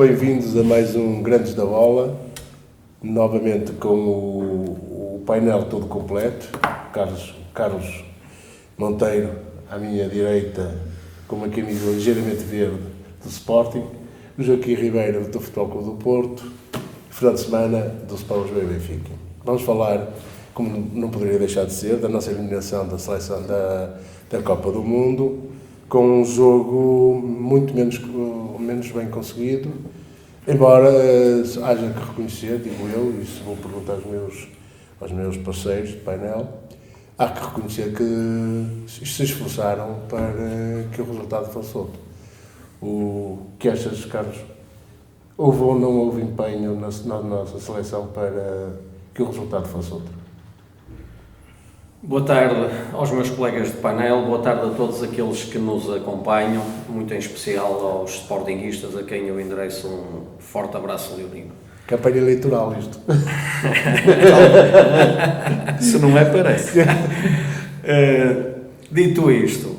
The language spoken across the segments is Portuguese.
bem-vindos a mais um Grandes da Bola, novamente com o painel todo completo. Carlos Monteiro à minha direita, com uma camisa ligeiramente verde do Sporting, o Joaquim Ribeiro do Futebol Clube do Porto, final de semana do Sport Lisboa e Benfica. Vamos falar, como não poderia deixar de ser, da nossa eliminação da seleção da Copa do Mundo, com um jogo muito menos bem conseguido, embora haja que reconhecer, digo eu, e se vou perguntar aos meus parceiros de painel, há que reconhecer que se esforçaram para que o resultado fosse outro. O que achas, Carlos? Houve ou não houve empenho na nossa seleção para que o resultado fosse outro? Boa tarde aos meus colegas de painel, boa tarde a todos aqueles que nos acompanham, muito em especial aos sportinguistas, a quem eu endereço um forte abraço leonino. Campanha eleitoral isto. Se não é, parece. Dito isto,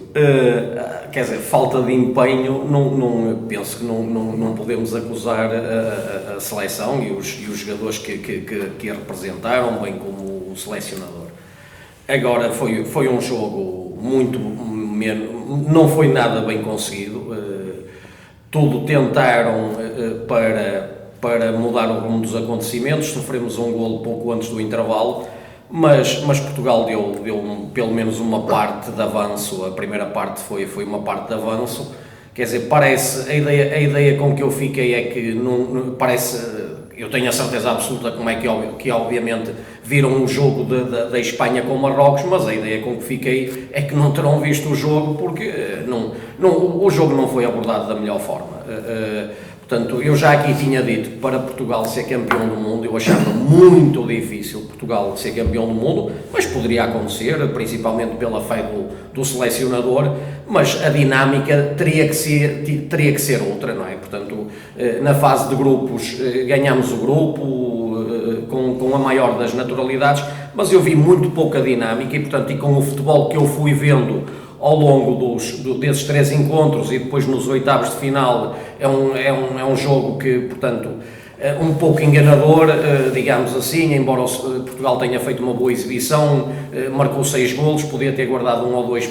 quer dizer, falta de empenho, penso que não podemos acusar a seleção e os jogadores que a representaram, bem como o selecionador. Agora, foi um jogo não foi nada bem conseguido. Tudo tentaram para mudar o rumo dos acontecimentos. Sofremos um golo pouco antes do intervalo, mas Portugal deu pelo menos uma parte de avanço. A primeira parte foi uma parte de avanço. Quer dizer, parece, a ideia com que eu fiquei é que não parece. Eu tenho a certeza absoluta como é que obviamente viram o jogo da Espanha com Marrocos, mas a ideia com que fiquei é que não terão visto o jogo porque o jogo não foi abordado da melhor forma. Portanto, eu já aqui tinha dito que para Portugal ser campeão do mundo, eu achava muito difícil Portugal ser campeão do mundo, mas poderia acontecer, principalmente pela fé do selecionador, mas a dinâmica teria que ser outra, não é? Portanto, na fase de grupos ganhámos o grupo com a maior das naturalidades, mas eu vi muito pouca dinâmica e com o futebol que eu fui vendo ao longo desses 3 encontros e depois nos oitavos de final, é um jogo que, portanto, um pouco enganador, digamos assim, embora Portugal tenha feito uma boa exibição, marcou 6 golos, podia ter guardado 1 ou 2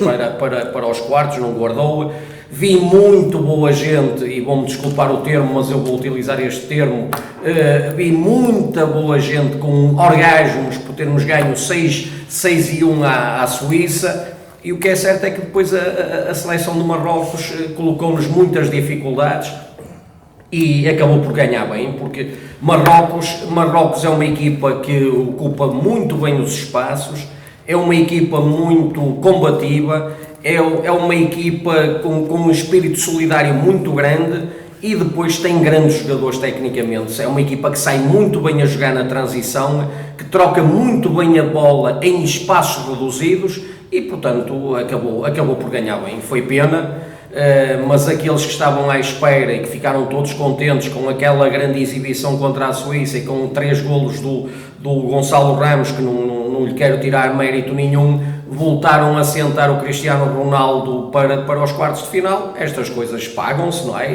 para os quartos, não guardou. Vi muito boa gente, e vão-me desculpar o termo, mas eu vou utilizar este termo, vi muita boa gente com orgasmos por termos ganho 6-1 à Suíça. E o que é certo é que depois a seleção de Marrocos colocou-nos muitas dificuldades e acabou por ganhar bem, porque Marrocos é uma equipa que ocupa muito bem os espaços, é uma equipa muito combativa, é uma equipa com um espírito solidário muito grande e depois tem grandes jogadores tecnicamente. É uma equipa que sai muito bem a jogar na transição, que troca muito bem a bola em espaços reduzidos e, portanto, acabou por ganhar bem. Foi pena, mas aqueles que estavam à espera e que ficaram todos contentes com aquela grande exibição contra a Suíça e com 3 golos do Gonçalo Ramos, que não lhe quero tirar mérito nenhum, voltaram a sentar o Cristiano Ronaldo para os quartos de final. Estas coisas pagam-se, não é?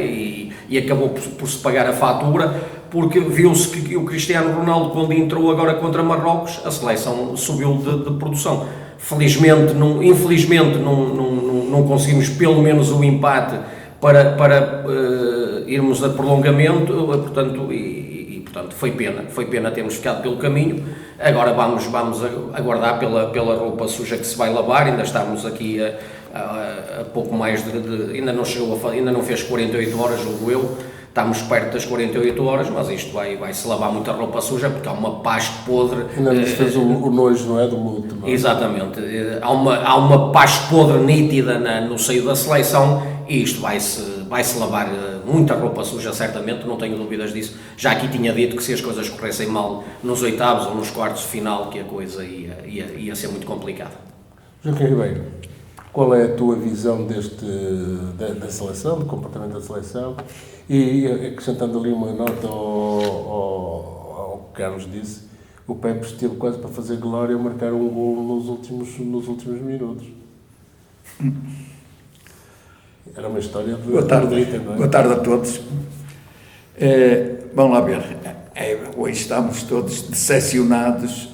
E acabou por se pagar a fatura, porque viu-se que o Cristiano Ronaldo, quando entrou agora contra Marrocos, a seleção subiu de produção. Infelizmente não conseguimos pelo menos o empate para irmos a prolongamento, portanto foi pena termos ficado pelo caminho. Agora vamos aguardar pela roupa suja que se vai lavar. Ainda estamos aqui a pouco mais ainda não fez 48 horas, julgo eu. Estamos perto das 48 horas, mas isto vai-se lavar muita roupa suja, porque há uma paz podre. Ainda nos fez o nojo, não é? Do luto. Não é? Exatamente. Há uma paz podre nítida no seio da seleção e isto vai-se lavar muita roupa suja, certamente, não tenho dúvidas disso. Já aqui tinha dito que se as coisas corressem mal nos oitavos ou nos quartos de final, que a coisa ia ser muito complicada. Joaquim Ribeiro, qual é a tua visão da seleção, do comportamento da seleção? E acrescentando ali uma nota ao que Carlos disse, o Pepe esteve quase para fazer glória a marcar um gol nos últimos minutos. Era uma história de... Boa tarde a todos. Vamos lá ver. Hoje estamos todos decepcionados,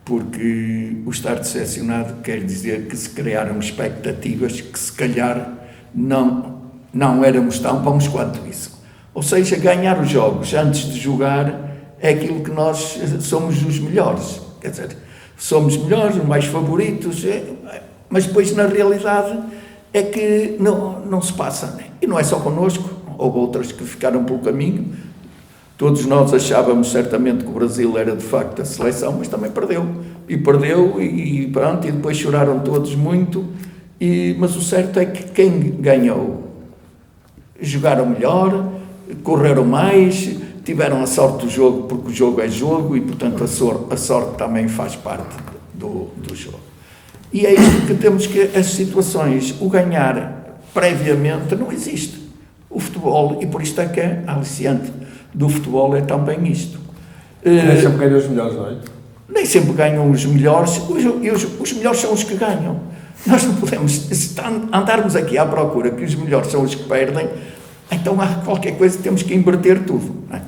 porque o estar decepcionado quer dizer que se criaram expectativas que se calhar não éramos tão bons quanto isso. Ou seja, ganhar os jogos antes de jogar é aquilo que nós somos os melhores. Quer dizer, somos melhores, os mais favoritos, mas depois na realidade é que não se passa. E não é só connosco, houve outras que ficaram pelo caminho. Todos nós achávamos certamente que o Brasil era de facto a seleção, mas também perdeu. E pronto, e depois choraram todos muito. Mas o certo é que quem ganhou jogaram melhor, correram mais, tiveram a sorte do jogo, porque o jogo é jogo e, portanto, a sorte também faz parte do jogo. E é isto que temos que, as situações, o ganhar previamente não existe. O futebol, e por isto é que é aliciante do futebol, é também isto. Nem sempre ganham os melhores, não é? Nem sempre ganham os melhores, os melhores são os que ganham. Nós não podemos, se andarmos aqui à procura que os melhores são os que perdem, então há qualquer coisa que temos que inverter tudo. Não é?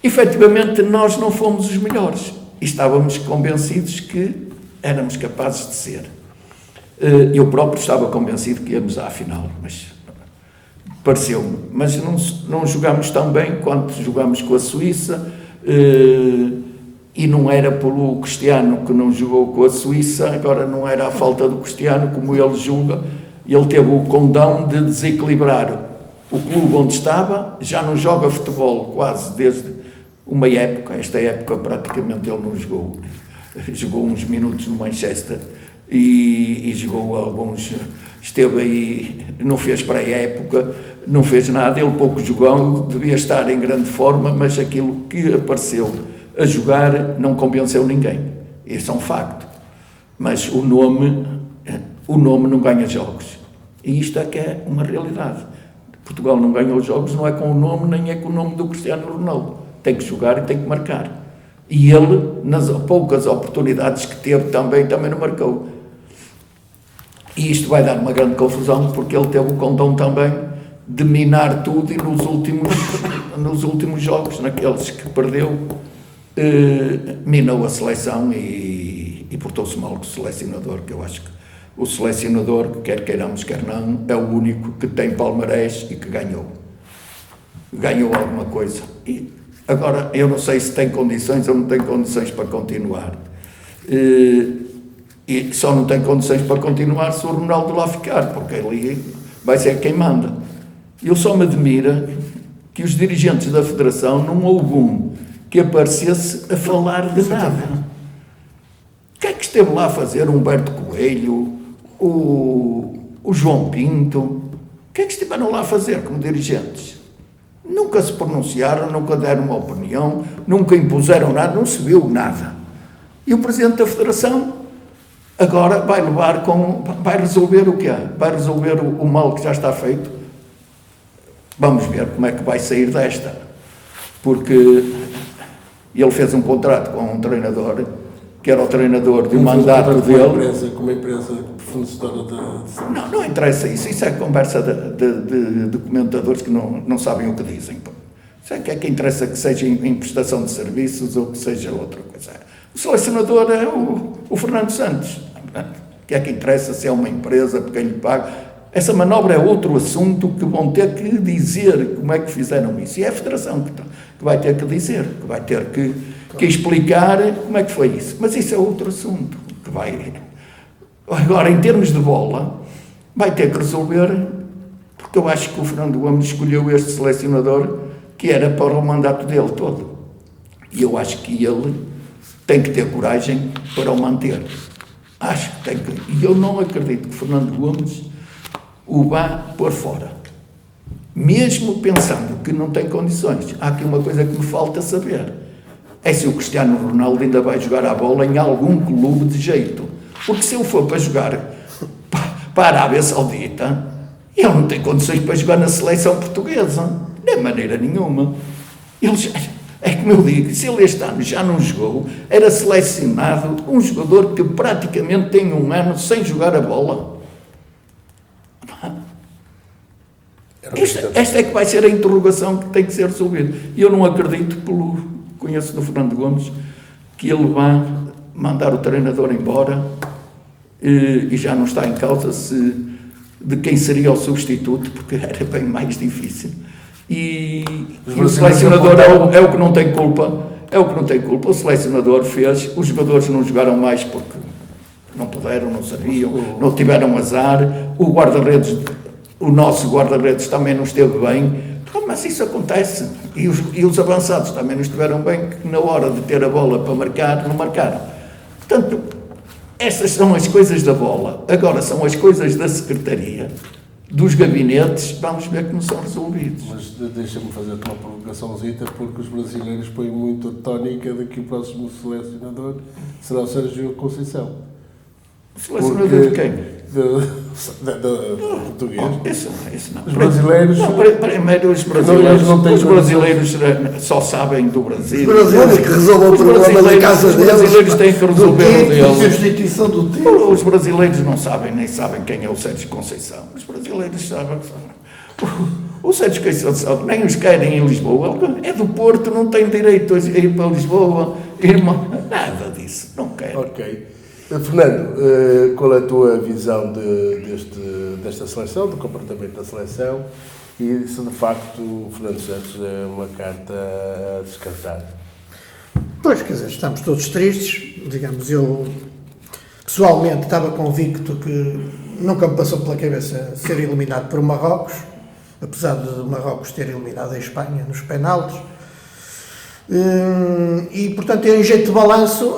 Efetivamente, nós não fomos os melhores e estávamos convencidos que éramos capazes de ser. Eu próprio estava convencido que íamos à final, mas pareceu-me. Mas não jogámos tão bem quanto jogámos com a Suíça, e não era pelo Cristiano que não jogou com a Suíça, agora não era a falta do Cristiano, como ele julga. Ele teve o condão de desequilibrar o clube onde estava, já não joga futebol quase desde uma época, esta época praticamente ele não jogou. Jogou uns minutos no Manchester e jogou alguns, esteve aí, não fez pré-época, não fez nada, ele pouco jogou, devia estar em grande forma, mas aquilo que apareceu a jogar não convenceu ninguém. Isso é um facto. Mas o nome não ganha jogos. E isto é que é uma realidade. Portugal não ganha os jogos, não é com o nome, nem é com o nome do Cristiano Ronaldo. Tem que jogar e tem que marcar. E ele, nas poucas oportunidades que teve, também não marcou. E isto vai dar uma grande confusão, porque ele teve o condão também de minar tudo, e nos últimos jogos, naqueles que perdeu, minou a seleção e portou-se mal com o selecionador, que eu acho que o selecionador, quer queiramos, quer não, é o único que tem palmarés e que ganhou alguma coisa. E agora, eu não sei se tem condições ou não tem condições para continuar. E só não tem condições para continuar se o Ronaldo lá ficar, porque ele vai ser quem manda. Eu só me admira que os dirigentes da Federação não houve um que aparecesse a falar de nada. O que é que esteve lá a fazer o Humberto Coelho, o João Pinto? O que é que estiveram lá a fazer como dirigentes? Nunca se pronunciaram, nunca deram uma opinião, nunca impuseram nada, não se viu nada. E o Presidente da Federação agora vai resolver o quê? Vai resolver o mal que já está feito? Vamos ver como é que vai sair desta. Porque ele fez um contrato com um treinador, que era o treinador do mandato dele. Com uma empresa fornecedora de... Não interessa isso. Isso é conversa de comentadores que não sabem o que dizem. Isso é que interessa, que seja em prestação de serviços ou que seja outra coisa. O selecionador é o Fernando Santos. Que é que interessa se é uma empresa, por quem lhe paga. Essa manobra é outro assunto que vão ter que dizer como é que fizeram isso. E é a Federação que vai ter que dizer, que vai ter que explicar como é que foi isso. Mas isso é outro assunto que vai... Agora, em termos de bola, vai ter que resolver, porque eu acho que o Fernando Gomes escolheu este selecionador que era para o mandato dele todo. E eu acho que ele tem que ter coragem para o manter. Acho que tem que... E eu não acredito que Fernando Gomes o vá pôr fora. Mesmo pensando que não tem condições. Há aqui uma coisa que me falta saber. É se o Cristiano Ronaldo ainda vai jogar a bola em algum clube de jeito. Porque se ele for para jogar para a Arábia Saudita, ele não tem condições para jogar na seleção portuguesa. De maneira nenhuma. É como eu digo, se ele este ano já não jogou, era selecionado um jogador que praticamente tem um ano sem jogar a bola. Esta é que vai ser a interrogação que tem que ser resolvida. E eu não acredito, conheço do Fernando Gomes, que ele vá mandar o treinador embora e já não está em causa de quem seria o substituto, porque era bem mais difícil. E o selecionador é o que não tem culpa. É o que não tem culpa. O selecionador fez, os jogadores não jogaram mais porque não puderam, não sabiam, não tiveram azar. O nosso guarda-redes também não esteve bem. Mas isso acontece. E os avançados também não estiveram bem, que na hora de ter a bola para marcar, não marcaram. Portanto, estas são as coisas da bola. Agora são as coisas da secretaria, dos gabinetes, vamos ver que não são resolvidos. Mas deixa-me fazer-te uma provocaçãozita, porque os brasileiros põem muito a tónica de que o próximo selecionador será o Sérgio Conceição. O selecionador de quem? Do português. Isso não. Os brasileiros... Primeiro, os brasileiros só sabem do Brasil. Os brasileiros que resolvam o problema da casa deles. Os brasileiros têm que resolver o deles. A substituição do tempo. Os brasileiros não sabem, nem sabem quem é o Sérgio Conceição. Os brasileiros sabem. O Sérgio Conceição nem os querem em Lisboa. É do Porto, não tem direito a ir para Lisboa. Nada disso, não quer. Ok. Fernando, qual é a tua visão desta seleção, do comportamento da seleção e se de facto o Fernando Santos é uma carta a descartar? Pois, quer dizer, estamos todos tristes, digamos, eu pessoalmente estava convicto que nunca me passou pela cabeça ser eliminado por Marrocos, apesar de Marrocos ter eliminado a Espanha nos penaltis, e portanto, em jeito de balanço,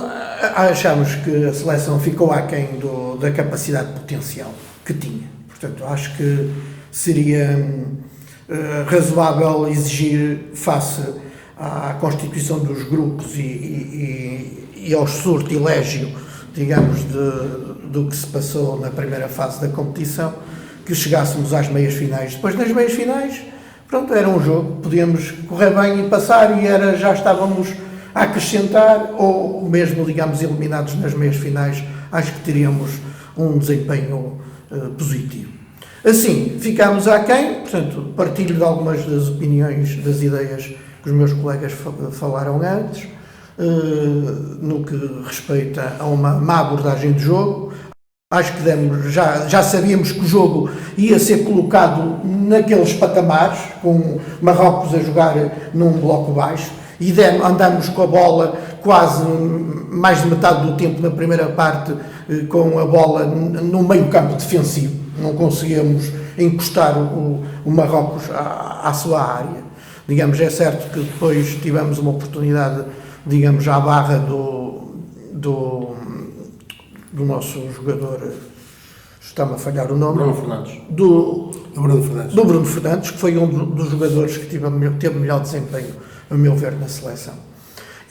achamos que a seleção ficou aquém da capacidade potencial que tinha. Portanto, acho que seria razoável exigir, face à constituição dos grupos e ao sortilégio, digamos, do que se passou na primeira fase da competição, que chegássemos às meias finais. Depois, nas meias finais, pronto, era um jogo, podíamos correr bem e passar, e já estávamos a acrescentar, ou mesmo, digamos, eliminados nas meias finais, acho que teríamos um desempenho positivo. Assim, ficámos aquém, portanto, partilho de algumas das opiniões, das ideias que os meus colegas falaram antes, no que respeita a uma má abordagem de jogo. Acho que já sabíamos que o jogo ia ser colocado naqueles patamares, com Marrocos a jogar num bloco baixo, e andamos com a bola quase mais de metade do tempo na primeira parte, com a bola no meio campo defensivo. Não conseguíamos encostar o Marrocos à sua área. Digamos, é certo que depois tivemos uma oportunidade, digamos, à barra do nosso jogador, está-me a falhar o nome, Bruno Fernandes. Do Bruno Fernandes, que foi um dos jogadores que teve melhor desempenho, a meu ver, na seleção.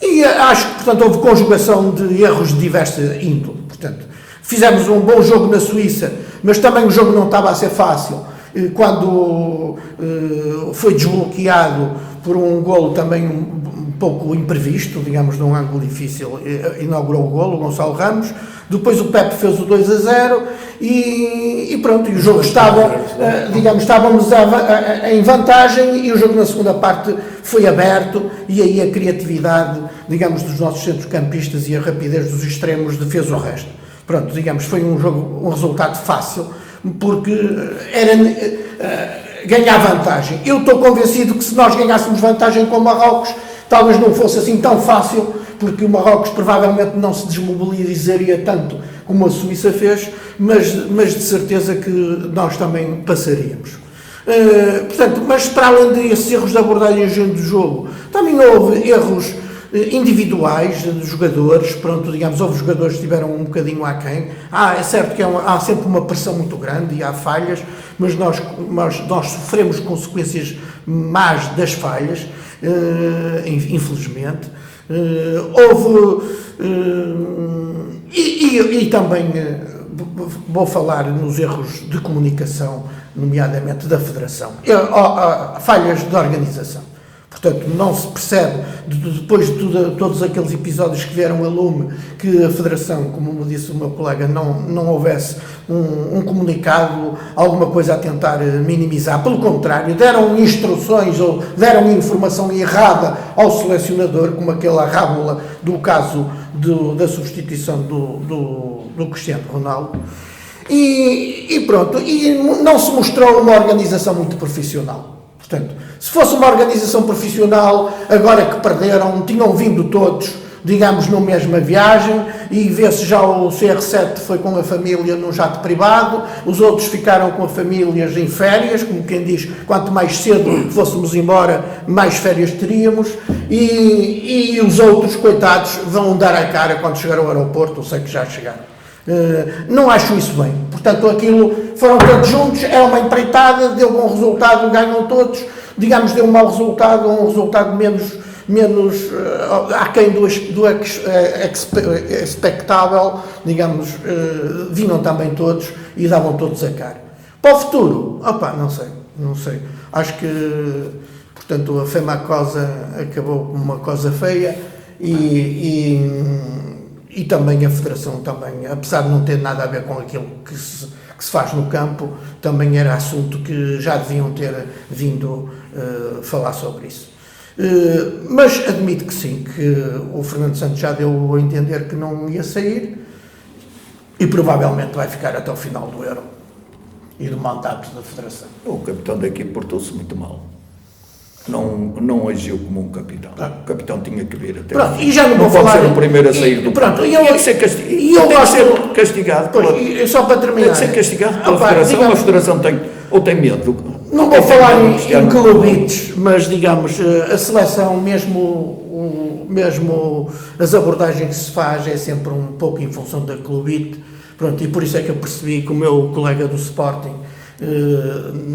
E acho que, portanto, houve conjugação de erros de diversa índole. Portanto, fizemos um bom jogo na Suíça, mas também o jogo não estava a ser fácil. Quando foi desbloqueado por um golo também um pouco imprevisto, digamos, num ângulo difícil, inaugurou o golo, o Gonçalo Ramos. Depois o Pepe fez o 2-0 e pronto, e o jogo estávamos em vantagem, e o jogo na segunda parte foi aberto, e aí a criatividade, digamos, dos nossos centrocampistas e a rapidez dos extremos fez o resto. Pronto, digamos, foi um resultado fácil, porque era ganhar vantagem. Eu estou convencido que se nós ganhássemos vantagem com o Marrocos, talvez não fosse assim tão fácil, porque o Marrocos provavelmente não se desmobilizaria tanto como a Suíça fez, mas de certeza que nós também passaríamos. Portanto, mas para além desses erros de abordagem do jogo, também houve erros individuais de jogadores. Pronto, digamos, houve jogadores que estiveram um bocadinho aquém. É certo que há sempre uma pressão muito grande e há falhas, mas nós sofremos consequências más das falhas, infelizmente. Houve e também vou falar nos erros de comunicação, nomeadamente da Federação, falhas de organização. Portanto, não se percebe, depois de todos aqueles episódios que vieram a lume, que a Federação, como me disse o meu colega, não houvesse um comunicado, alguma coisa a tentar minimizar. Pelo contrário, deram instruções ou deram informação errada ao selecionador, como aquela rábula do caso da substituição do Cristiano Ronaldo. E pronto, e não se mostrou uma organização muito profissional. Portanto, se fosse uma organização profissional, agora que perderam, tinham vindo todos, digamos, na mesma viagem, e vê-se já o CR7 foi com a família num jato privado, os outros ficaram com as famílias em férias, como quem diz, quanto mais cedo fôssemos embora, mais férias teríamos, e os outros, coitados, vão dar a cara quando chegar ao aeroporto, eu sei que já chegaram. Não acho isso bem. Portanto, aquilo, foram todos juntos, é uma empreitada, deu bom resultado, ganham todos, digamos, deu um mau resultado, um resultado menos aquém do expectável, digamos, vinham também todos e davam todos a cara. Para o futuro, não sei, acho que, portanto, a Femacosa acabou com uma coisa feia e também a Federação, também, apesar de não ter nada a ver com aquilo que se faz no campo, também era assunto que já deviam ter vindo falar sobre isso. Mas admito que sim, que o Fernando Santos já deu a entender que não ia sair e provavelmente vai ficar até o final do Euro e do mandato da Federação. O capitão da equipe portou-se muito mal. Não agiu como um capitão. O capitão tinha que vir até. Pronto, e já não vou falar. Pode ser o primeiro a sair do. Pronto, tem que ser castigado. E eu gosto de ser castigado. Só para terminar. Tem que ser castigado pela Federação. Digamos, a Federação tem medo. Não vou falar em clubites, mas digamos, a seleção, mesmo as abordagens que se faz, é sempre um pouco em função da clubite. Pronto, e por isso é que eu percebi que o meu colega do Sporting,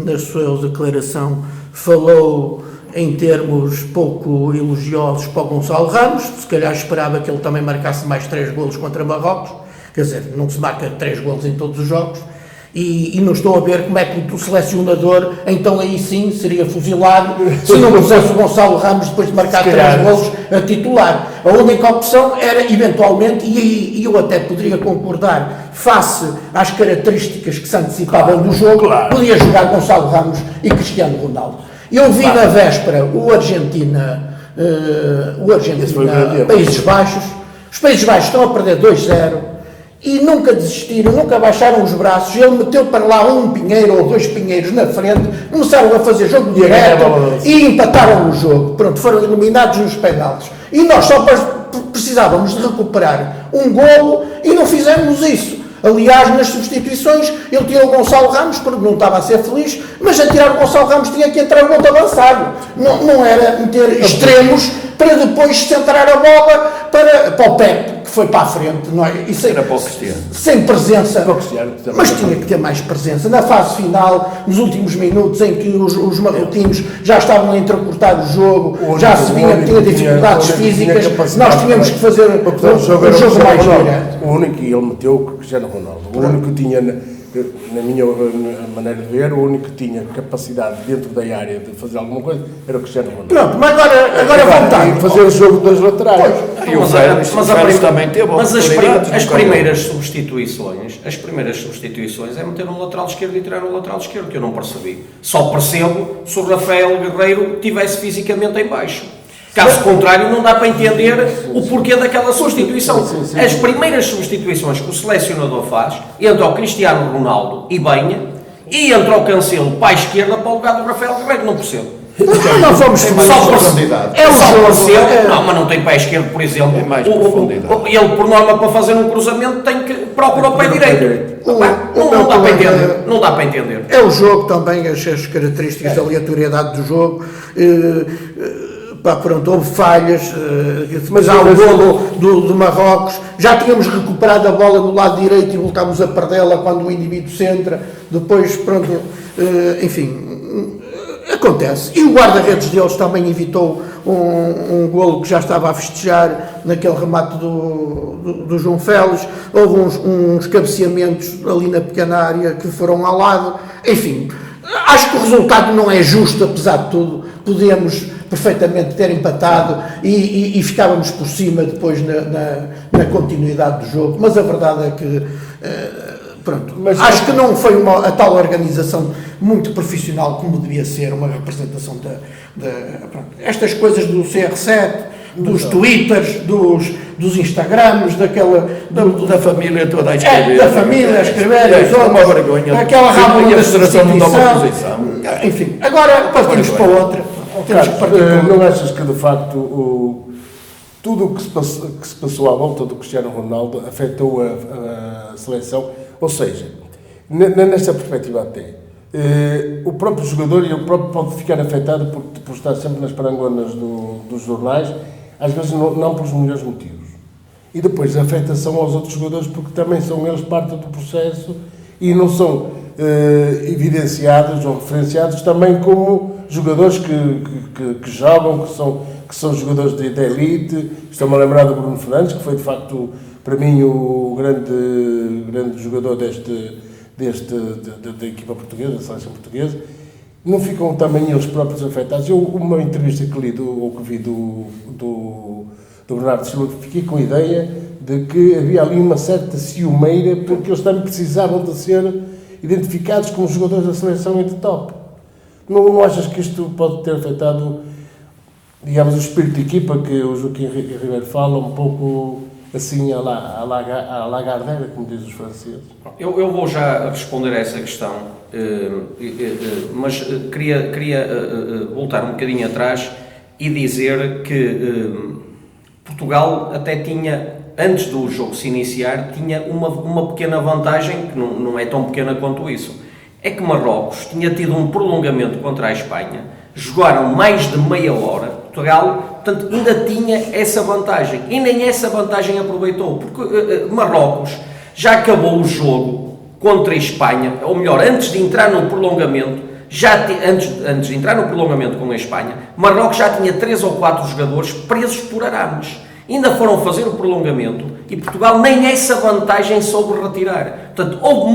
na sua declaração, falou em termos pouco elogiosos para o Gonçalo Ramos. Se calhar esperava que ele também marcasse mais 3 golos contra Marrocos, quer dizer, não se marca 3 golos em todos os jogos, e não estou a ver como é que o selecionador, então aí sim, seria fuzilado se não pusesse o Gonçalo Ramos depois de marcar 3 golos a titular. A única opção era, eventualmente, e eu até poderia concordar, face às características que se antecipavam do jogo, podia jogar Gonçalo Ramos e Cristiano Ronaldo. Eu vi na véspera o Argentina Países Baixos. Os Países Baixos estão a perder 2-0 e nunca desistiram, nunca baixaram os braços. Ele meteu para lá um pinheiro ou 2 pinheiros na frente, começaram a fazer jogo direto e empataram o jogo. Pronto, foram eliminados nos penaltis. E nós só precisávamos de recuperar um golo e não fizemos isso. Aliás, nas substituições, ele tirou o Gonçalo Ramos, porque não estava a ser feliz, mas a tirar o Gonçalo Ramos tinha que entrar muito avançado. Não era meter extremos para depois centrar a bola para o Pepe, que foi para a frente, não é? E sem presença, mas tinha que ter mais presença. Na fase final, nos últimos minutos em que os marroquinos já estavam a entrecortar o jogo, já se vinha que tinha dificuldades físicas, nós tínhamos que fazer um jogo mais direto. O único que ele meteu, o Cristiano Ronaldo, o único que tinha, na minha maneira de ver, o único que tinha capacidade dentro da área de fazer alguma coisa era o Cristiano Ronaldo. Pronto, mas agora voltando. Fazer o jogo dos laterais. Mas as primeiras substituições é meter um lateral esquerdo e tirar um lateral esquerdo, que eu não percebi. Só percebo se o Rafael Guerreiro estivesse fisicamente em baixo. Caso contrário, não dá para entender o porquê daquela substituição. As primeiras substituições que o selecionador faz, entra o Cristiano Ronaldo e Benha, e entra o Cancelo para a esquerda para o lugar do Rafael Guerreiro, não percebo. Não vamos só profundidade. Não, mas não tem pé esquerdo, por exemplo. É mais profundidade. Ele, por norma, para fazer um cruzamento, tem que procurar o pé direito. Não dá para entender. É o jogo também, as características da aleatoriedade do jogo. Pronto, houve falhas, mas há o golo do Marrocos, já tínhamos recuperado a bola do lado direito e voltámos a perdê-la quando o indivíduo centra, depois, pronto, enfim, acontece. E o guarda-redes deles também evitou um golo que já estava a festejar naquele remate do João Félix, houve uns cabeceamentos ali na pequena área que foram ao lado, enfim, acho que o resultado não é justo, apesar de tudo. Podemos perfeitamente ter empatado e ficávamos por cima depois na continuidade do jogo, mas a verdade é que pronto, mas acho que não foi a tal organização muito profissional como devia ser uma representação pronto, estas coisas do CR7, dos Twitters, dos Instagrams, da família toda a escrever. Da família a escrever, uma vergonha. Aquela rábula da Federação não dá uma posição. Enfim, agora partimos para outra. Temos que partir para não achas que de facto tudo o que se passou à volta do Cristiano Ronaldo afetou a seleção? Ou seja, nesta perspectiva até, o próprio jogador e o próprio pode ficar afetado por estar sempre nas parangonas dos jornais, às vezes não pelos melhores motivos. E depois a afetação aos outros jogadores, porque também são eles parte do processo e não são evidenciados ou referenciados também como jogadores que jogam, que são jogadores de elite. Estou-me a lembrar do Bruno Fernandes, que foi de facto para mim o grande jogador da equipa portuguesa, da seleção portuguesa. Não ficam também eles próprios afetados? Uma entrevista que li ou que vi do Bernardo Silva, fiquei com a ideia de que havia ali uma certa ciumeira, porque eles também precisavam de ser identificados como jogadores da seleção e de top. Não achas que isto pode ter afetado, digamos, o espírito de equipa que o Joaquim Ribeiro fala, um pouco assim à Lagardère, como dizem os franceses? Eu vou já responder a essa questão, mas queria voltar um bocadinho atrás e dizer que Portugal até tinha, antes do jogo se iniciar, tinha uma pequena vantagem, que não é tão pequena quanto isso. É que Marrocos tinha tido um prolongamento contra a Espanha, jogaram mais de meia hora, Portugal, portanto, ainda tinha essa vantagem, e nem essa vantagem aproveitou, porque Marrocos já acabou o jogo contra a Espanha, ou melhor, antes de entrar no prolongamento, antes de entrar no prolongamento com a Espanha, Marrocos já tinha 3 ou 4 jogadores presos por arames. Ainda foram fazer o prolongamento e Portugal nem essa vantagem soube retirar. Portanto, houve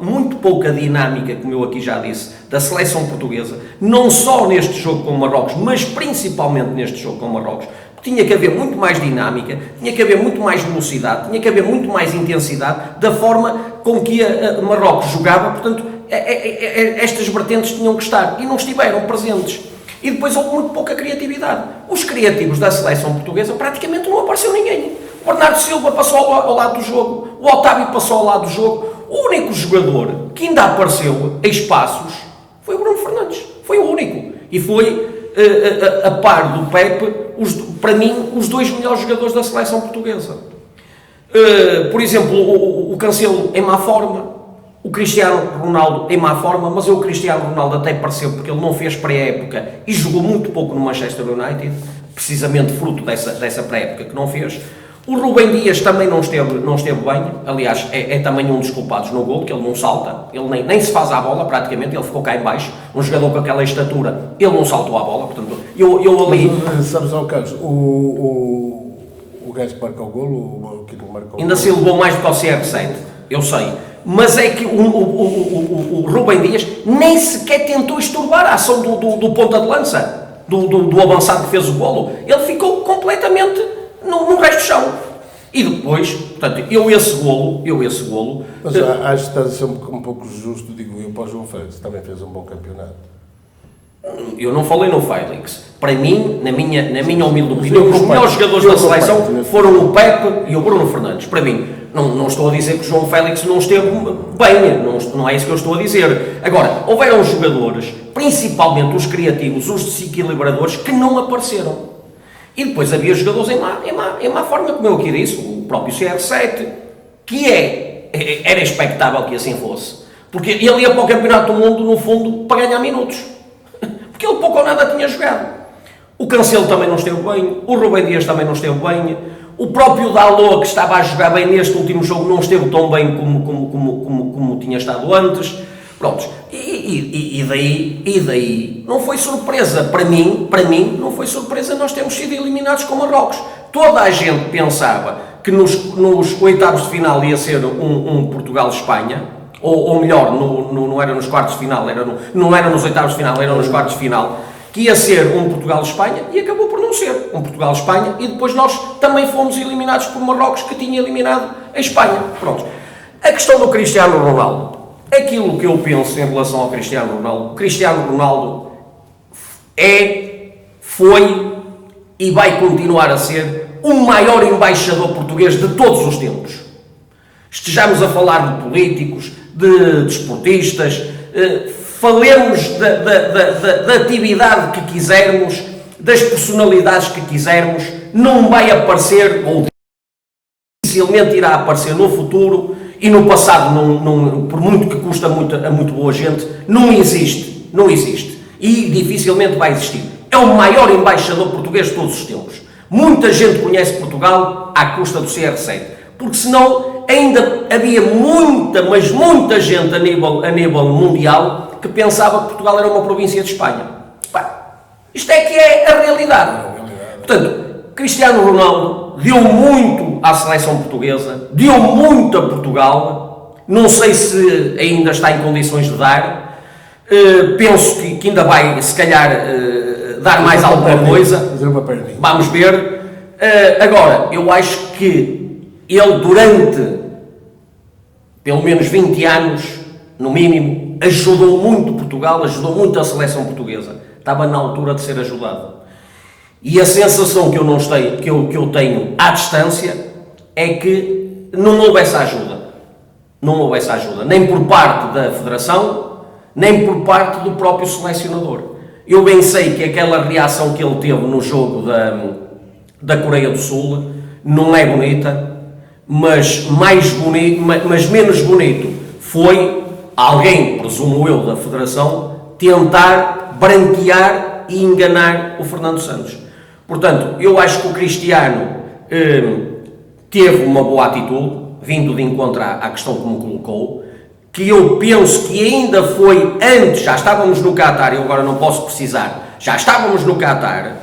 muito pouca dinâmica, como eu aqui já disse, da seleção portuguesa, não só neste jogo com Marrocos, mas principalmente neste jogo com Marrocos. Tinha que haver muito mais dinâmica, tinha que haver muito mais velocidade, tinha que haver muito mais intensidade da forma com que a Marrocos jogava. Portanto, estas vertentes tinham que estar e não estiveram presentes. E depois houve muito pouca criatividade. Os criativos da seleção portuguesa praticamente não apareceu ninguém. O Bernardo Silva passou ao lado do jogo, o Otávio passou ao lado do jogo. O único jogador que ainda apareceu em espaços foi o Bruno Fernandes. Foi o único. E foi, a par do Pepe, para mim, os 2 melhores jogadores da seleção portuguesa. Por exemplo, o Cancelo em má forma. O Cristiano Ronaldo em má forma, mas o Cristiano Ronaldo até pareceu, porque ele não fez pré-época e jogou muito pouco no Manchester United, precisamente fruto dessa pré-época que não fez. O Rubem Dias também não esteve bem, aliás, é também um dos culpados no gol, que ele não salta, ele nem se faz à bola praticamente, ele ficou cá em baixo, um jogador com aquela estatura, ele não saltou à bola, portanto, eu ali... Mas, sabes, Carlos, o gajo que marca o golo, que não marca o golo... Ainda se levou mais do que ao CR7, eu sei. Mas é que o Rubem Dias nem sequer tentou estorbar a ação do ponta de lança, do avançado que fez o golo. Ele ficou completamente no resto do chão. E depois, portanto, eu esse golo... Mas acho que estás a ser um pouco justo, digo eu, para o João Félix, também fez um bom campeonato. Eu não falei no Félix. Para mim, na minha humilde opinião, os melhores jogadores da seleção foram o Pepe e o Bruno Fernandes. Para mim, não estou a dizer que o João Félix não esteve bem, não é isso que eu estou a dizer. Agora, houveram jogadores, principalmente os criativos, os desequilibradores, que não apareceram. E depois havia jogadores em má forma, como eu aqui disse, o próprio CR7, que era expectável que assim fosse. Porque ele ia para o Campeonato do Mundo, no fundo, para ganhar minutos. Porque ele pouco ou nada tinha jogado. O Cancelo também não esteve bem, o Rubem Dias também não esteve bem, o próprio Dalot, que estava a jogar bem neste último jogo, não esteve tão bem como tinha estado antes. Prontos. E daí não foi surpresa. Para mim não foi surpresa nós termos sido eliminados com Marrocos. Toda a gente pensava que nos oitavos de final ia ser um Portugal-Espanha, ou melhor, não era nos quartos de final, não era nos oitavos de final, era nos quartos de final. que ia ser um Portugal-Espanha e acabou por não ser um Portugal-Espanha, e depois nós também fomos eliminados por Marrocos, que tinha eliminado a Espanha. Pronto. A questão do Cristiano Ronaldo, aquilo que eu penso em relação ao Cristiano Ronaldo, o Cristiano Ronaldo foi e vai continuar a ser o maior embaixador português de todos os tempos. Estejamos a falar de políticos, de desportistas, falemos da atividade que quisermos, das personalidades que quisermos, não vai aparecer, ou dificilmente irá aparecer no futuro, e no passado, por muito que custa muito, a muito boa gente, não existe, e dificilmente vai existir. É o maior embaixador português de todos os tempos. Muita gente conhece Portugal à custa do CR7, porque senão ainda havia muita gente a nível mundial que pensava que Portugal era uma província de Espanha. Isto é que é a realidade. Portanto, Cristiano Ronaldo deu muito à seleção portuguesa, deu muito a Portugal, não sei se ainda está em condições de dar, penso que ainda vai, se calhar, dar mais alguma coisa, vamos ver. Agora, eu acho que ele, durante pelo menos 20 anos, no mínimo, ajudou muito Portugal, ajudou muito a seleção portuguesa, estava na altura de ser ajudado. E a sensação que eu tenho à distância é que não houve essa ajuda. Não houve essa ajuda, nem por parte da Federação, nem por parte do próprio selecionador. Eu bem sei que aquela reação que ele teve no jogo da Coreia do Sul não é bonita, mas menos bonito foi alguém, presumo eu, da Federação, tentar branquear e enganar o Fernando Santos. Portanto, eu acho que o Cristiano teve uma boa atitude, vindo de encontro à questão que me colocou, que eu penso que ainda foi antes, já estávamos no Qatar, eu agora não posso precisar, já estávamos no Qatar,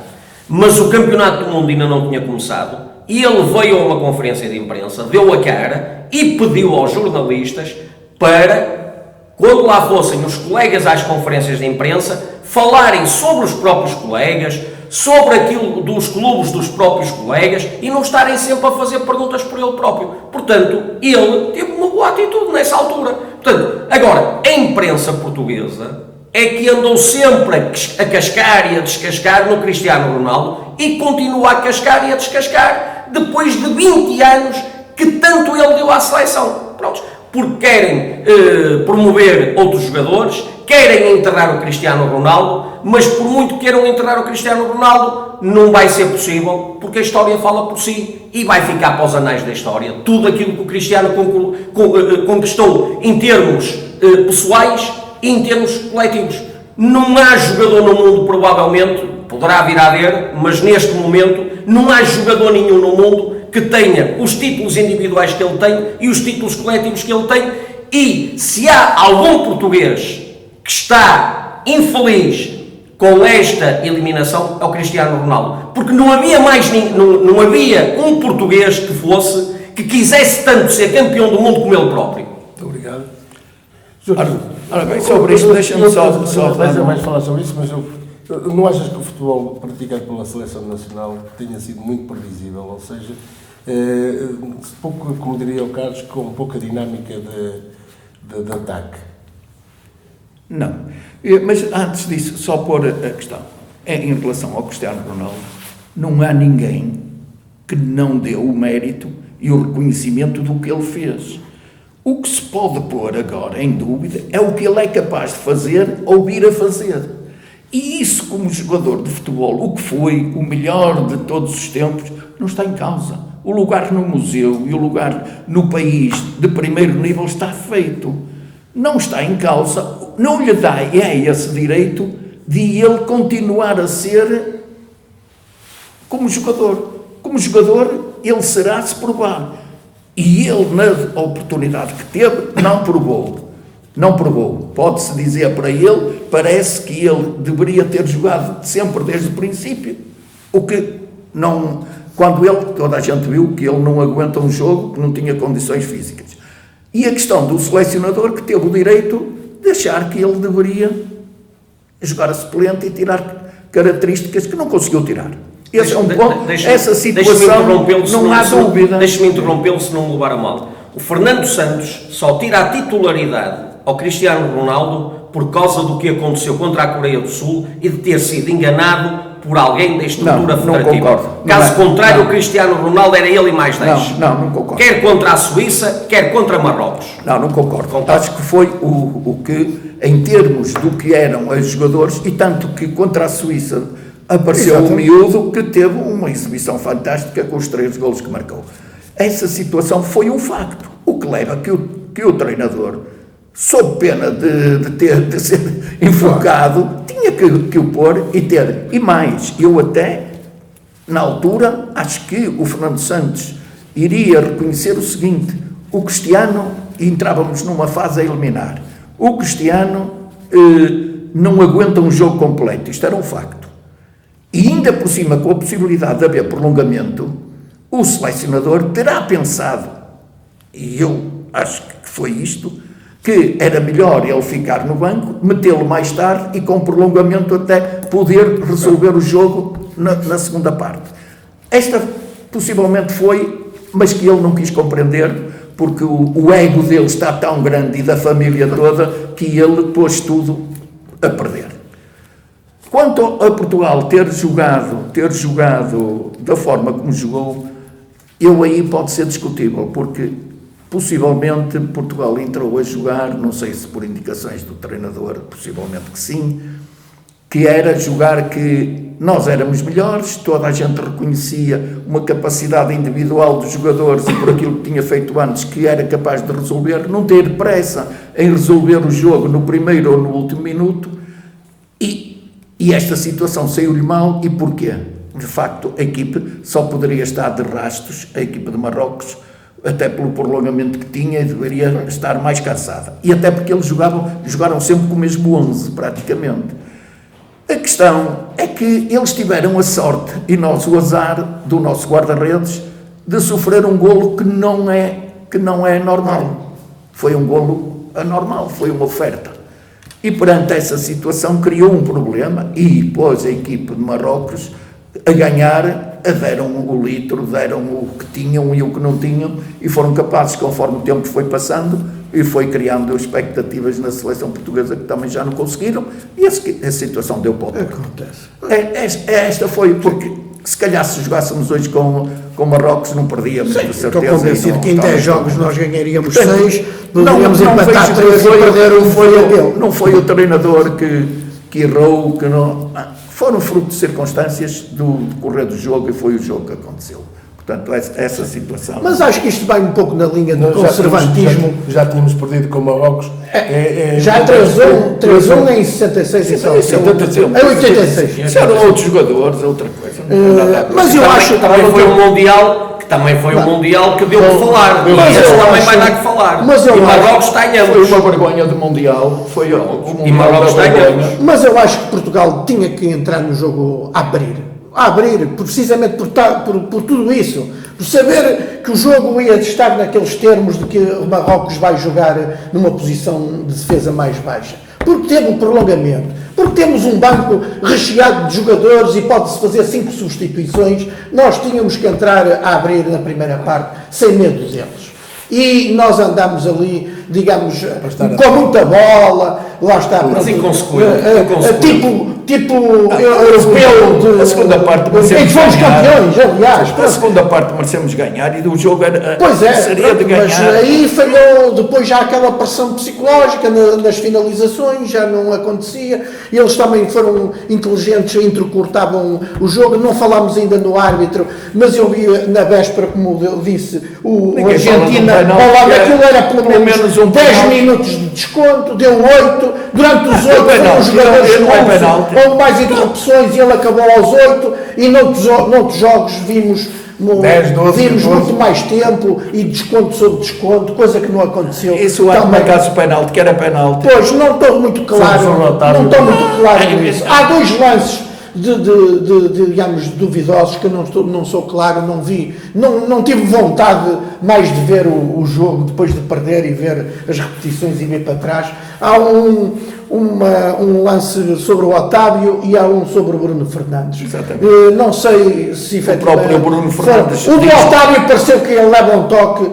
mas o Campeonato do Mundo ainda não tinha começado, e ele veio a uma conferência de imprensa, deu a cara e pediu aos jornalistas para, quando lá fossem os colegas às conferências de imprensa, falarem sobre os próprios colegas, sobre aquilo dos clubes dos próprios colegas e não estarem sempre a fazer perguntas por ele próprio. Portanto, ele teve uma boa atitude nessa altura. Portanto, agora, a imprensa portuguesa é que andou sempre a cascar e a descascar no Cristiano Ronaldo e continua a cascar e a descascar depois de 20 anos que tanto ele deu à seleção. Prontos. Porque querem promover outros jogadores, querem enterrar o Cristiano Ronaldo, mas por muito que queiram enterrar o Cristiano Ronaldo, não vai ser possível, porque a história fala por si e vai ficar para os anais da história. Tudo aquilo que o Cristiano conquistou em termos pessoais e em termos coletivos. Não há jogador no mundo, provavelmente, poderá vir a haver, mas neste momento não há jogador nenhum no mundo que tenha os títulos individuais que ele tem e os títulos coletivos que ele tem, e se há algum português que está infeliz com esta eliminação, é o Cristiano Ronaldo, porque não havia não havia um português que quisesse tanto ser campeão do mundo como ele próprio. Muito obrigado. Ora bem, sobre isto, deixa-me só mais falar sobre isso, mas não achas que o futebol praticado pela Seleção Nacional tenha sido muito previsível, ou seja, pouco, como diria o Carlos, com pouca dinâmica de ataque? Não, mas antes disso, só pôr a questão, em relação ao Cristiano Ronaldo, não há ninguém que não deu o mérito e o reconhecimento do que ele fez. O que se pode pôr agora em dúvida é o que ele é capaz de fazer ou vir a fazer. E isso, como jogador de futebol, o que foi o melhor de todos os tempos, não está em causa. O lugar no museu e o lugar no país de primeiro nível está feito. Não está em causa, não lhe dá esse direito de ele continuar a ser como jogador. Como jogador, ele será se provar. E ele, na oportunidade que teve, não provou. Não provou. Pode-se dizer para ele, parece que ele deveria ter jogado sempre desde o princípio. O que não... Quando toda a gente viu que ele não aguenta um jogo, que não tinha condições físicas. E a questão do selecionador, que teve o direito de achar que ele deveria jogar a suplente e tirar características que não conseguiu tirar. Esse é um Deixa-me- ponto, deixa-me- essa deixa-me situação interrompê-lo se não há dúvida. Deixe-me interrompê-lo se não me levar a mal. O Fernando Santos só tira a titularidade ao Cristiano Ronaldo por causa do que aconteceu contra a Coreia do Sul e de ter sido enganado por alguém da estrutura Não, não federativa. concordo. Caso Não é- contrário, não. o Cristiano Ronaldo era ele e mais 10. Não concordo. Quer contra a Suíça, quer contra Marrocos. Não concordo. Concordo. Acho que foi o que, em termos do que eram os jogadores, e tanto que contra a Suíça apareceu um miúdo que teve uma exibição fantástica com os 3 golos que marcou. Essa situação foi um facto, o que leva que o treinador, sob pena de ser enfocado, tinha que o pôr e ter. E mais, eu até, na altura, acho que o Fernando Santos iria reconhecer o seguinte: o Cristiano, e entrávamos numa fase a eliminar, o Cristiano não aguenta um jogo completo, isto era um facto. E ainda por cima, com a possibilidade de haver prolongamento, o selecionador terá pensado, e eu acho que foi isto, que era melhor ele ficar no banco, metê-lo mais tarde e com prolongamento até poder resolver o jogo na segunda parte. Esta possivelmente foi, mas que ele não quis compreender, porque o ego dele está tão grande e da família toda que ele pôs tudo a perder. Quanto a Portugal ter jogado da forma como jogou, eu aí pode ser discutível, porque possivelmente Portugal entrou a jogar, não sei se por indicações do treinador, possivelmente que sim, que era jogar que nós éramos melhores, toda a gente reconhecia uma capacidade individual dos jogadores e por aquilo que tinha feito antes, que era capaz de resolver, não ter pressa em resolver o jogo no primeiro ou no último minuto, e esta situação saiu-lhe mal. E porquê? De facto, a equipe só poderia estar de rastos, a equipe de Marrocos, até pelo prolongamento que tinha, e deveria estar mais cansada. E até porque eles jogaram sempre com o mesmo 11, praticamente. A questão é que eles tiveram a sorte, e nós o azar, do nosso guarda-redes, de sofrer um golo que não é normal. Foi um golo anormal, foi uma oferta. E perante essa situação criou um problema e pôs a equipe de Marrocos a ganhar, deram o litro, deram o que tinham e o que não tinham, e foram capazes, conforme o tempo foi passando, e foi criando expectativas na seleção portuguesa que também já não conseguiram, e a situação deu para o pouco. Acontece. Esta foi, porque se calhar se jogássemos hoje com Marrocos não perdíamos, de certeza. Estou convencido que em 10 jogos nós ganharíamos 6, não poderíamos empatar 3 e perder um. Não foi o treinador que errou, que não... Foram fruto de circunstâncias do decorrer do jogo, e foi o jogo que aconteceu. Portanto, essa situação... Mas acho que isto vai um pouco na linha do conservatismo. Já tínhamos perdido com Marrocos. Já 3-1 em 66 e só. Em 86. Isso eram outros jogadores, outra coisa. Mas eu acho... Também foi um Mundial... Também foi um Mundial que deu que falar. Mas Este eu também acho- vai dar que falar. mas eu E Marrocos acho- está em Foi ambos. uma vergonha do Mundial. Foi o Mundial E Marrocos da tem vergonha. ambos. Mas eu acho que Portugal tinha que entrar no jogo a abrir, precisamente por tudo isso, por saber que o jogo ia estar naqueles termos de que o Marrocos vai jogar numa posição de defesa mais baixa, porque teve o prolongamento, porque temos um banco recheado de jogadores e pode-se fazer 5 substituições. Nós tínhamos que entrar a abrir na primeira parte, sem medo deles. E nós andamos ali, digamos, com muita bola, lá está. Mas pronto, inconsequente. tipo europeu A segunda parte em que merecemos fomos ganhar. campeões, aliás. A segunda parte merecemos ganhar, e o jogo Pois é, seria de mas ganhar. aí falhou depois já aquela pressão psicológica nas finalizações, já não acontecia. Eles também foram inteligentes, entrecortavam o jogo. Não falámos ainda no árbitro, mas eu vi na véspera, como eu disse, o Ninguém Argentina, fala de um penalti, ao lado daquilo era pelo pelo menos menos um 10 penalti. minutos de desconto, deu 8, durante os 8 penalti, foram os jogadores não é novos, penalti. houve mais interrupções e ele acabou aos 8, e noutros jogos vimos 10, 12, vimos 14. muito mais tempo e desconto sobre desconto, coisa que não aconteceu. Isso é Também. marcasse o penalti, que era penalti. Pois, não estou muito claro, Somos um otário. não estou muito claro nisso. Há 2 lances digamos, duvidosos que eu não sou claro, não vi, não tive vontade mais de ver o jogo depois de perder e ver as repetições e ver para trás. Há um um lance sobre o Otávio e há um sobre o Bruno Fernandes. Exatamente. Não sei se efetivamente... próprio Bruno Fernandes O do diz- Otávio pareceu que ele leva um toque,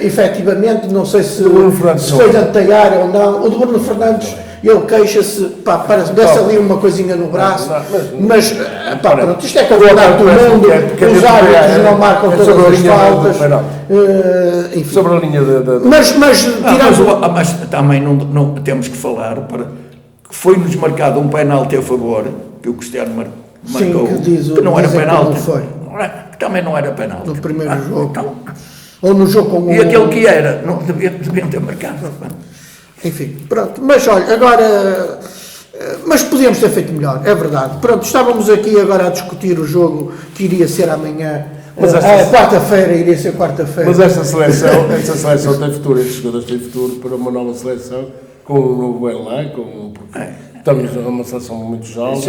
efetivamente, não sei se foi de anteiar ou não. O do Bruno Fernandes, ele queixa-se, parece desce ali uma coisinha no braço, mas pronto, isto é campeonato do mundo, os árbitros não marcam todas as faltas, enfim. Sobre a linha da... Mas também não temos que falar para que foi-nos marcado um penalti a favor, que o Cristiano marcou, que não era penalti. Que também não era penalti. No primeiro jogo. Então, ou no jogo com e aquele que era, não deviam ter marcado. Enfim, pronto. Mas olha, agora... Mas podíamos ter feito melhor, é verdade. Pronto, estávamos aqui agora a discutir o jogo que iria ser amanhã. Quarta-feira, iria ser quarta-feira. Mas esta seleção tem futuro, estes jogadores têm futuro para uma nova seleção, com um novo elenco, porque estamos numa seleção muito jovem.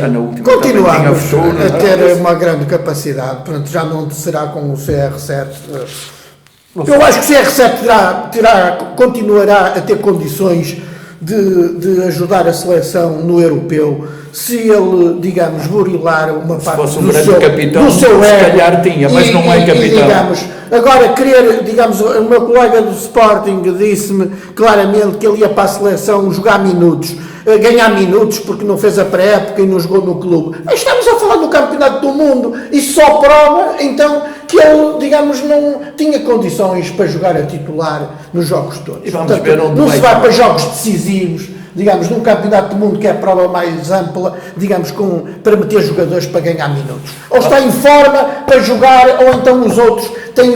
Continuamos a ter uma grande capacidade, pronto, já não será com o CR7. Eu acho que o CR7 continuará a ter condições de ajudar a seleção no europeu, se ele, digamos, burilar uma parte do seu ego, se calhar tinha, mas não é capitão. Digamos, agora, digamos, o meu colega do Sporting disse-me claramente que ele ia para a seleção jogar minutos, ganhar minutos, porque não fez a pré-época e não jogou no clube. Mas estamos a falar do Campeonato do Mundo, e só prova, então, que ele, digamos, não tinha condições para jogar a titular nos jogos todos. E vamos portanto, ver onde não se vai para jogos decisivos, digamos, num Campeonato do Mundo que é a prova mais ampla, digamos, para meter jogadores para ganhar minutos. Ou está em forma para jogar, ou então os outros têm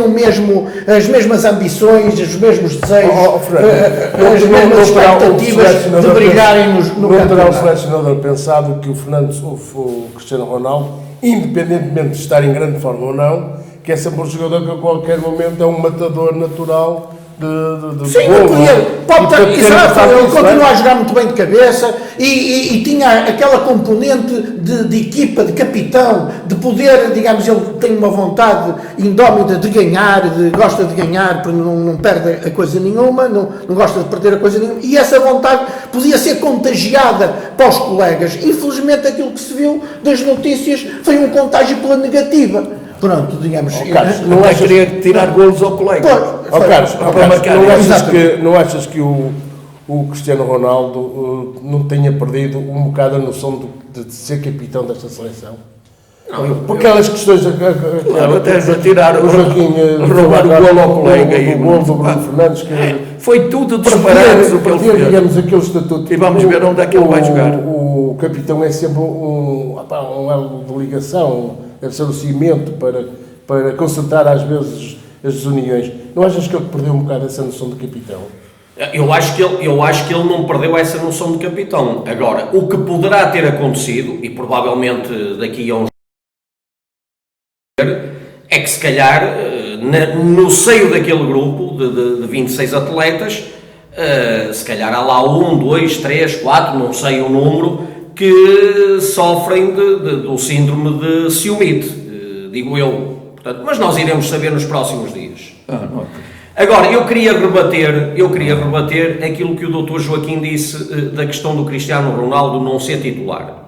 as mesmas ambições, os mesmos desejos, as mesmas expectativas de brilharem no campeonato. Não terá o selecionador pensado que o Cristiano Ronaldo, independentemente de estar em grande forma ou não, que é sempre um jogador que a qualquer momento é um matador natural de sim, ele continua a jogar muito bem de cabeça e tinha aquela componente de equipa, de capitão, de poder, digamos, ele tem uma vontade indómita de ganhar, gosta de ganhar, porque não perde a coisa nenhuma, não gosta de perder a coisa nenhuma, e essa vontade podia ser contagiada para os colegas. Infelizmente aquilo que se viu das notícias foi um contágio pela negativa. Pronto, digamos... Carlos, não é querer tirar golos ao colega. Carlos, não achas que o Cristiano Ronaldo não tenha perdido um bocado a noção de ser capitão desta seleção? Não, por aquelas questões... Até a tirar o Joaquim, roubar o golo ao colega e o golo do Bruno Fernandes. Foi tudo disparado para ter, digamos, aquele estatuto. E vamos ver onde é que ele vai jogar. O capitão é sempre um elo de ligação, deve ser o cimento para consertar às vezes as desuniões. Não achas que ele perdeu um bocado essa noção de capitão? Eu acho que ele não perdeu essa noção de capitão. Agora, o que poderá ter acontecido, e provavelmente daqui a uns é que se calhar no seio daquele grupo de 26 atletas, se calhar há lá 1, 2, 3, 4, não sei o número, que sofrem do síndrome de ciumite, digo eu. Portanto, mas nós iremos saber nos próximos dias. Agora, eu queria rebater aquilo que o Dr. Joaquim disse da questão do Cristiano Ronaldo não ser titular.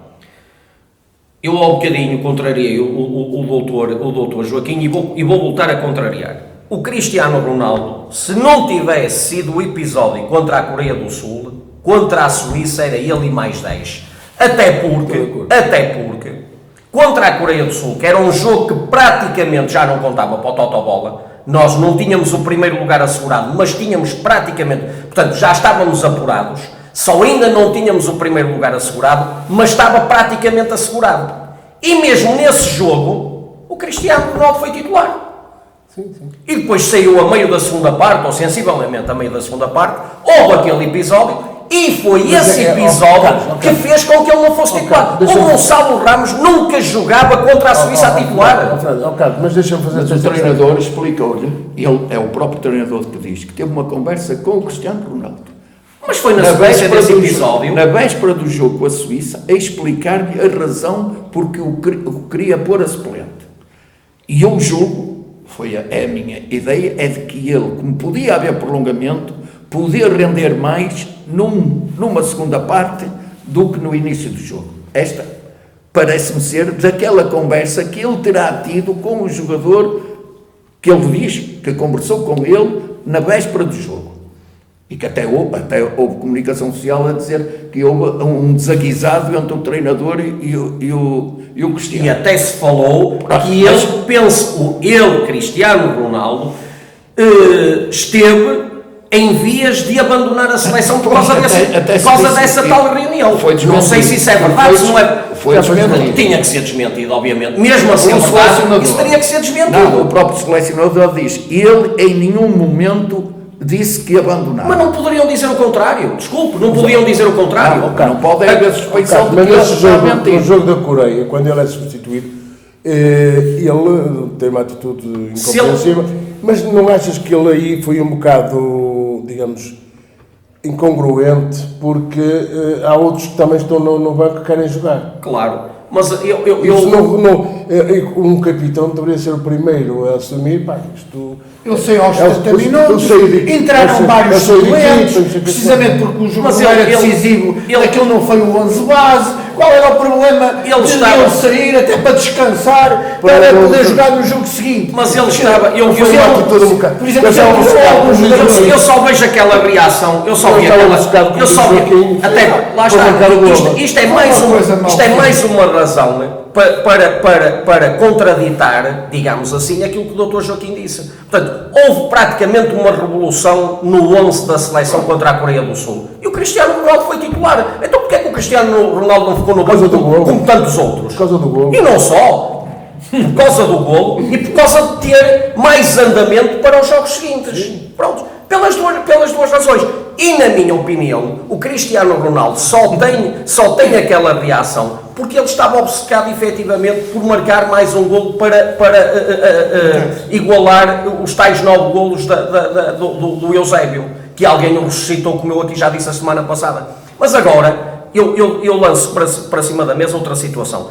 Eu ao bocadinho contrariei o doutor Joaquim e vou voltar a contrariar. O Cristiano Ronaldo, se não tivesse sido o episódio contra a Coreia do Sul, contra a Suíça era ele e mais 10. Até porque contra a Coreia do Sul, que era um jogo que praticamente já não contava para o Totobola, nós não tínhamos o primeiro lugar assegurado, mas tínhamos praticamente, portanto já estávamos apurados, só ainda não tínhamos o primeiro lugar assegurado, mas estava praticamente assegurado. E mesmo nesse jogo, o Cristiano Ronaldo foi titular. Sim. E depois saiu a meio da segunda parte, ou sensivelmente a meio da segunda parte, houve aquele episódio, e foi esse episódio que fez com que ele não fosse titular. O Gonçalo Ramos nunca jogava contra a Suíça a titular. Mas deixa-me fazer... Mas o treinador explicou-lhe, ele é o próprio treinador que diz, que teve uma conversa com o Cristiano Ronaldo. Mas foi na sequência desse episódio. Na véspera do jogo com a Suíça, a explicar-lhe a razão porque o queria pôr a suplente. E eu julgo, a minha ideia, é de que ele, como podia haver prolongamento, podia render mais num numa segunda parte do que no início do jogo. Esta parece-me ser daquela conversa que ele terá tido com o jogador que ele diz que conversou com ele na véspera do jogo. E que até houve comunicação social a dizer que houve um desaguisado entre o treinador e o Cristiano. E até se falou que ele, Cristiano Ronaldo, esteve em vias de abandonar a seleção por causa dessa tal reunião. Não sei se isso é verdade, se não é. Foi desmentido. Tinha que ser desmentido, obviamente. Mesmo assim, isso teria que ser desmentido. Não, o próprio selecionador diz, ele em nenhum momento disse que abandonava. Mas não poderiam dizer o contrário. Desculpe, não podiam dizer o contrário. Não pode haver suspeição de que mas ele nesse está a jogo, mentir. no jogo da Coreia, quando ele é substituído, ele tem uma atitude incompreensível, mas não achas que ele aí foi um bocado, digamos, incongruente, porque há outros que também estão no banco que querem jogar? Claro, mas um capitão deveria ser o primeiro a assumir, pá, isto... Eu sei aos 70 minutos, entraram vários suplentes, precisamente porque o jogo não era decisivo, aquilo não foi o 11 base. Qual era o problema de ele sair até para descansar, para poder jogar no jogo seguinte? Mas ele estava... Por exemplo, eu só vejo aquela reação, eu só vi aquela... Até, lá está, isto é mais uma razão para contraditar, digamos assim, aquilo que o Dr. Joaquim disse. Portanto, houve praticamente uma revolução no 11 da seleção contra a Coreia do Sul. E o Cristiano Ronaldo foi titular. Então porquê é que o Cristiano Ronaldo não ficou no banco como tantos outros? Por causa do golo. E não só. Por causa do golo e por causa de ter mais andamento para os jogos seguintes. Pronto. Pelas duas razões. E na minha opinião, o Cristiano Ronaldo só tem aquela reação porque ele estava obcecado efetivamente por marcar mais um golo para igualar os tais 9 golos do Eusébio, que alguém o ressuscitou, como eu aqui já disse a semana passada. Mas agora, eu lanço para cima da mesa outra situação.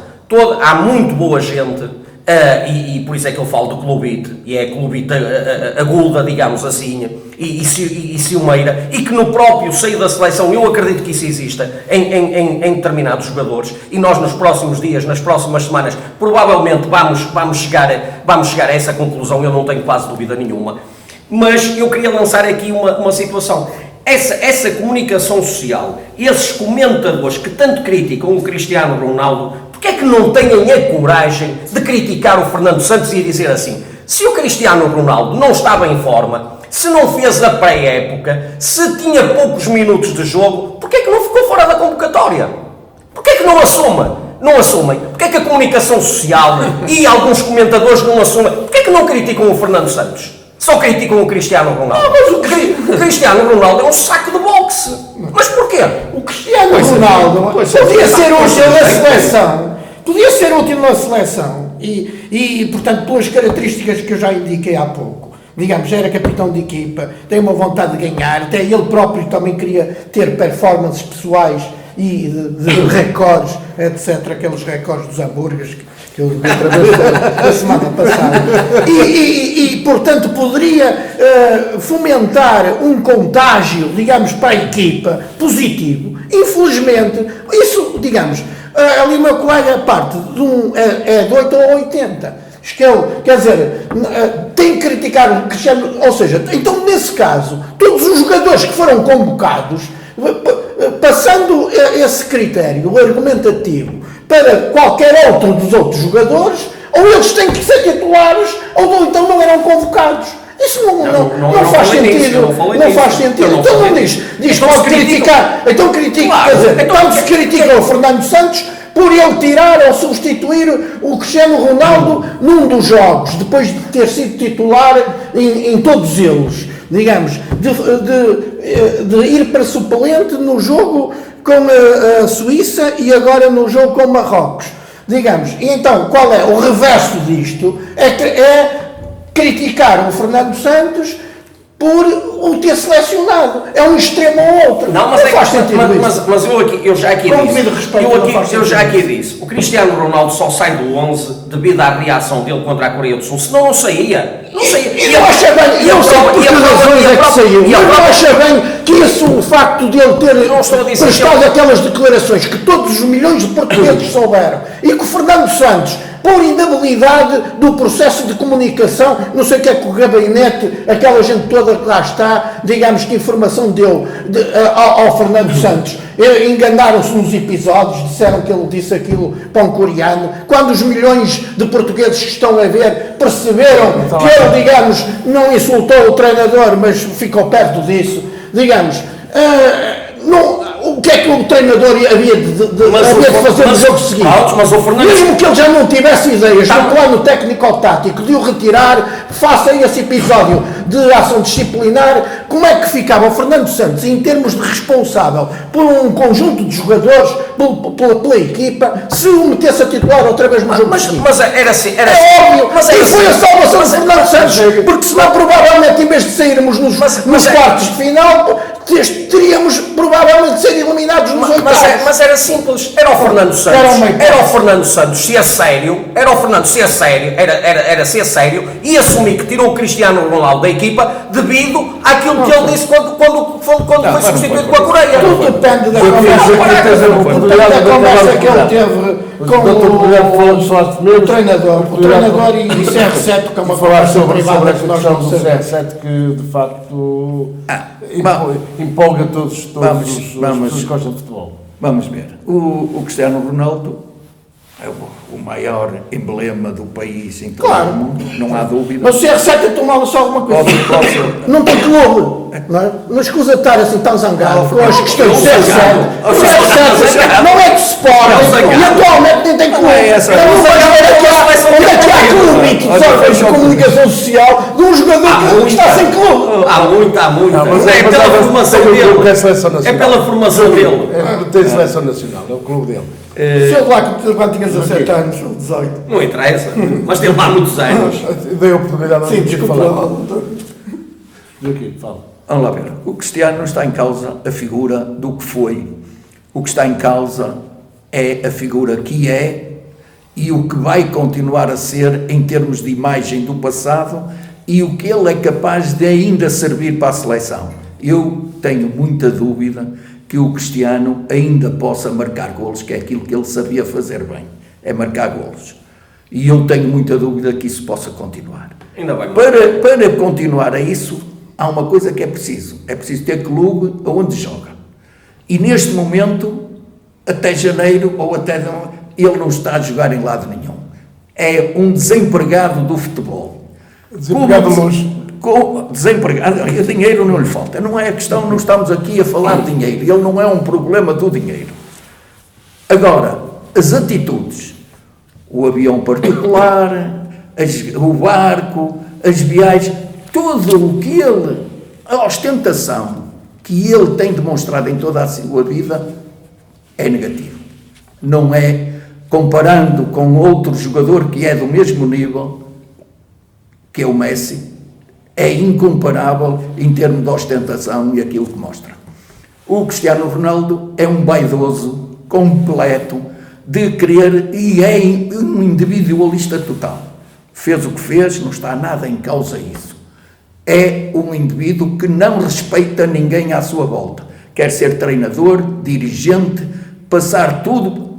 Há muito boa gente, e por isso é que eu falo do Clubite, e é Clubite aguda, digamos assim, e ciumeira, e que no próprio seio da seleção, eu acredito que isso exista em determinados jogadores, e nós nos próximos dias, nas próximas semanas, provavelmente vamos chegar a essa conclusão, eu não tenho quase dúvida nenhuma. Mas eu queria lançar aqui uma situação. Essa comunicação social, esses comentadores que tanto criticam o Cristiano Ronaldo, porque é que não têm a coragem de criticar o Fernando Santos e dizer assim, se o Cristiano Ronaldo não estava em forma, se não fez a pré-época, se tinha poucos minutos de jogo, porque é que não ficou fora da convocatória? Porque é que não assumem? Porque é que a comunicação social e alguns comentadores não assumem? Porque é que não criticam o Fernando Santos? Só criticam o Cristiano Ronaldo. Mas o Cristiano Ronaldo é um saco de boxe. Mas porquê? O Cristiano Ronaldo podia ser útil na seleção. Podia ser útil na seleção. E, portanto, pelas características que eu já indiquei há pouco. Digamos, era capitão de equipa, tem uma vontade de ganhar, até ele próprio também queria ter performances pessoais e de recordes, etc. Aqueles recordes dos hambúrgueres que eu vi outra vez da semana passada. E portanto, poderia fomentar um contágio, digamos, para a equipa, positivo. Infelizmente, isso, digamos, ali o meu colega parte é de 8 a 80. Quer dizer, tem que criticar o Cristiano, ou seja, então nesse caso, todos os jogadores que foram convocados, passando esse critério argumentativo para qualquer outro dos outros jogadores, ou eles têm que ser titulares, ou então não eram convocados. Isso não faz sentido. Não faz sentido. Então não diz que pode criticar. Então critica, quer dizer, então se critica o Fernando Santos por ele tirar ou substituir o Cristiano Ronaldo num dos jogos, depois de ter sido titular em todos eles, digamos, de ir para suplente no jogo com a Suíça e agora no jogo com Marrocos, digamos. E então, qual é o reverso disto? É criticar o Fernando Santos por o ter selecionado. É um extremo ou outro. Não faz sentido isso. Mas eu já aqui disse. O Cristiano Ronaldo só sai do 11 devido à reação dele contra a Coreia do Sul. Senão não saía. E eu acho bem, eu sei por que razões é que saiu. Eu acho bem que ia isso o facto de ele ter prestado aquelas declarações que todos os milhões de portugueses souberam e que o Fernando Santos, por inabilidade do processo de comunicação, não sei o que é que o gabinete, aquela gente toda que lá está, digamos que informação deu ao Fernando Santos, enganaram-se nos episódios, disseram que ele disse aquilo para um coreano, quando os milhões de portugueses que estão a ver perceberam que ele, digamos, não insultou o treinador, mas ficou perto disso, digamos, o que é que o treinador havia de fazer no jogo seguinte? Mesmo que ele já não tivesse ideias no plano técnico-tático de o retirar, face a esse episódio de ação disciplinar, como é que ficava o Fernando Santos em termos de responsável por um conjunto de jogadores, pela equipa, se o metesse a titular outra vez no jogo seguinte? Mas era assim. Óbvio, mas e foi a salvação de Fernando Santos, porque senão provavelmente, em vez de sairmos nos quartos de final, teríamos provavelmente de ser eliminados nos oitavos. Mas era simples, era o Fernando Santos. Era o Fernando Santos ser sério, era ser sério e assumir que tirou o Cristiano Ronaldo da equipa devido àquilo que ele disse quando foi substituído com a Coreia. Tudo depende da conversa que ele teve com o treinador. O treinador e CR7, que é uma conversa privada que nós não sabemos. CR7 que de facto empolga todos os que gostam de futebol. Vamos ver. O Cristiano Ronaldo é o maior emblema do país em todo o mundo, não há dúvida. Mas o CR7 tomava-se alguma coisa. Não tem clube. Não escusa de estar assim tão zangado com as questões do CR7. O CR7 não é de Sport. E atualmente nem tem clube. Onde é que há clube de órgãos de comunicação social de um jogador que está sem clube? Há muito. Mas é pela formação dele. É pela formação dele. Tem seleção nacional, é o clube dele. Sei lá quando tinha 17 anos, ou 18. Não interessa, mas tem lá muitos anos. Dei a oportunidade de falar. Aqui, fala. Vamos lá ver. O Cristiano não está em causa a figura do que foi. O que está em causa é a figura que é e o que vai continuar a ser em termos de imagem do passado e o que ele é capaz de ainda servir para a seleção. Eu tenho muita dúvida que o Cristiano ainda possa marcar golos, que é aquilo que ele sabia fazer bem, é marcar golos. E eu tenho muita dúvida que isso possa continuar. Ainda vai para continuar a isso, há uma coisa que é preciso ter clube onde joga. E neste momento, até janeiro, ou até ele não está a jogar em lado nenhum. É um desempregado do futebol. Desempregado de luxo. Desempregado, o dinheiro não lhe falta, não é a questão, não estamos aqui a falar de dinheiro, ele não é um problema do dinheiro. Agora, as atitudes, o avião particular, o barco, as viagens, tudo o que a ostentação que ele tem demonstrado em toda a sua vida é negativo. Não é, comparando com outro jogador que é do mesmo nível, que é o Messi, é incomparável em termos de ostentação e aquilo que mostra. O Cristiano Ronaldo é um vaidoso completo de querer e é um individualista total. Fez o que fez, não está nada em causa isso. É um indivíduo que não respeita ninguém à sua volta. Quer ser treinador, dirigente, passar tudo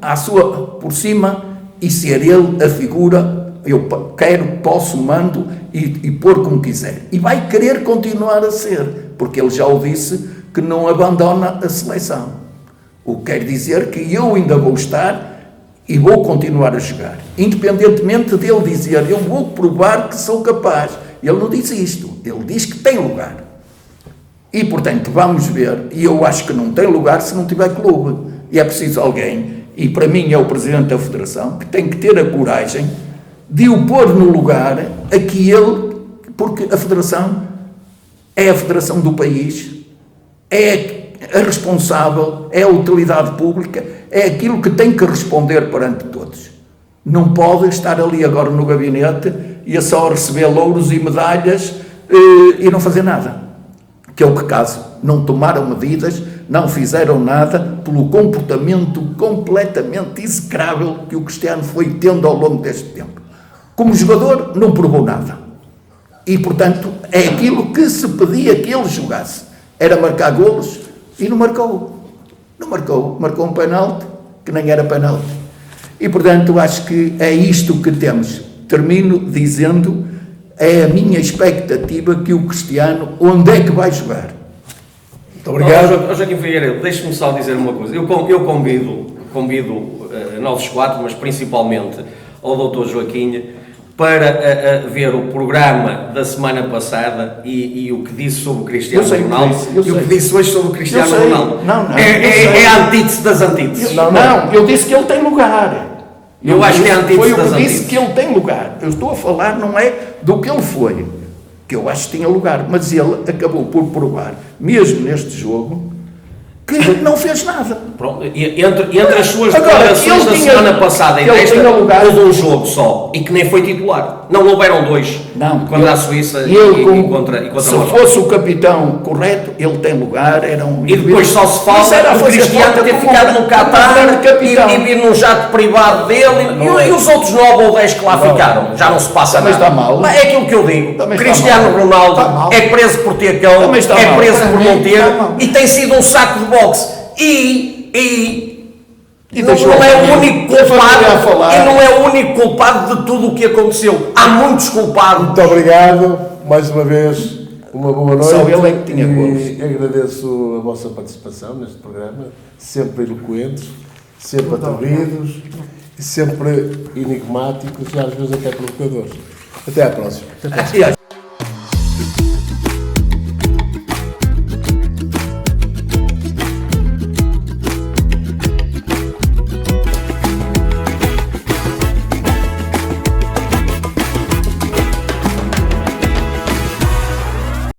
por cima e ser ele a figura. Eu quero, posso, mando e pôr como quiser. E vai querer continuar a ser, porque ele já o disse que não abandona a seleção. O que quer dizer que eu ainda vou estar e vou continuar a jogar. Independentemente dele dizer, eu vou provar que sou capaz. Ele não diz isto, ele diz que tem lugar. E, portanto, vamos ver, e eu acho que não tem lugar se não tiver clube. E é preciso alguém, e para mim é o Presidente da Federação, que tem que ter a coragem de o pôr no lugar a que ele, porque a Federação é a Federação do país, é a responsável, é a utilidade pública, é aquilo que tem que responder perante todos. Não pode estar ali agora no gabinete e a só receber louros e medalhas e não fazer nada. Que é o que caso. Não tomaram medidas, não fizeram nada pelo comportamento completamente execrável que o Cristiano foi tendo ao longo deste tempo. Como jogador, não provou nada. E, portanto, é aquilo que se pedia que ele jogasse. era marcar golos e não marcou. Não marcou. Marcou um penalti que nem era penalti. E, portanto, acho que é isto que temos. Termino dizendo, é a minha expectativa que o Cristiano, onde é que vai jogar? Muito obrigado. Joaquim Figueiredo, deixe-me só dizer uma coisa. Eu convido nós quatro, mas principalmente ao Dr. Joaquim, para ver o programa da semana passada e o que disse sobre o Cristiano Ronaldo e o que disse hoje sobre o Cristiano Ronaldo. É a antítese das antíteses. Não, eu disse que ele tem lugar. Eu acho que é a antítese foi das o que antíteses. disse que ele tem lugar. Eu estou a falar, não é do que ele foi, que eu acho que tinha lugar, mas ele acabou por provar, mesmo neste jogo, que não fez nada. Pronto, entre as suas Agora, declarações da semana passada e que ele desta, tinha lugar. houve um jogo só e que nem foi titular. Não houveram dois. Não, contra a Suíça ele, e contra se Marrocos. fosse o capitão correto, ele tem lugar, era um... E depois só se Mas era fala a do fazer Cristiano falta ter como ficado no grande Qatar capitão. e vir num jato privado dele e os outros 9 ou 10 que lá ficaram. Já não se passa Também nada. está mal. Mas é aquilo que eu digo. Também está Cristiano mal. Ronaldo Está mal. é preso por ter cão, Também está é mal. preso por não ter Está mal. e tem sido um saco de boxe. E não deixou é o a único família a culpado falar. e não é o único culpado de tudo o que aconteceu. Há muitos culpados. Muito obrigado, mais uma vez, uma boa noite. Só ele é que tinha e agradeço a vossa participação neste programa, sempre eloquentes, sempre atrevidos, e sempre enigmáticos e às vezes até provocadores. Até à próxima. E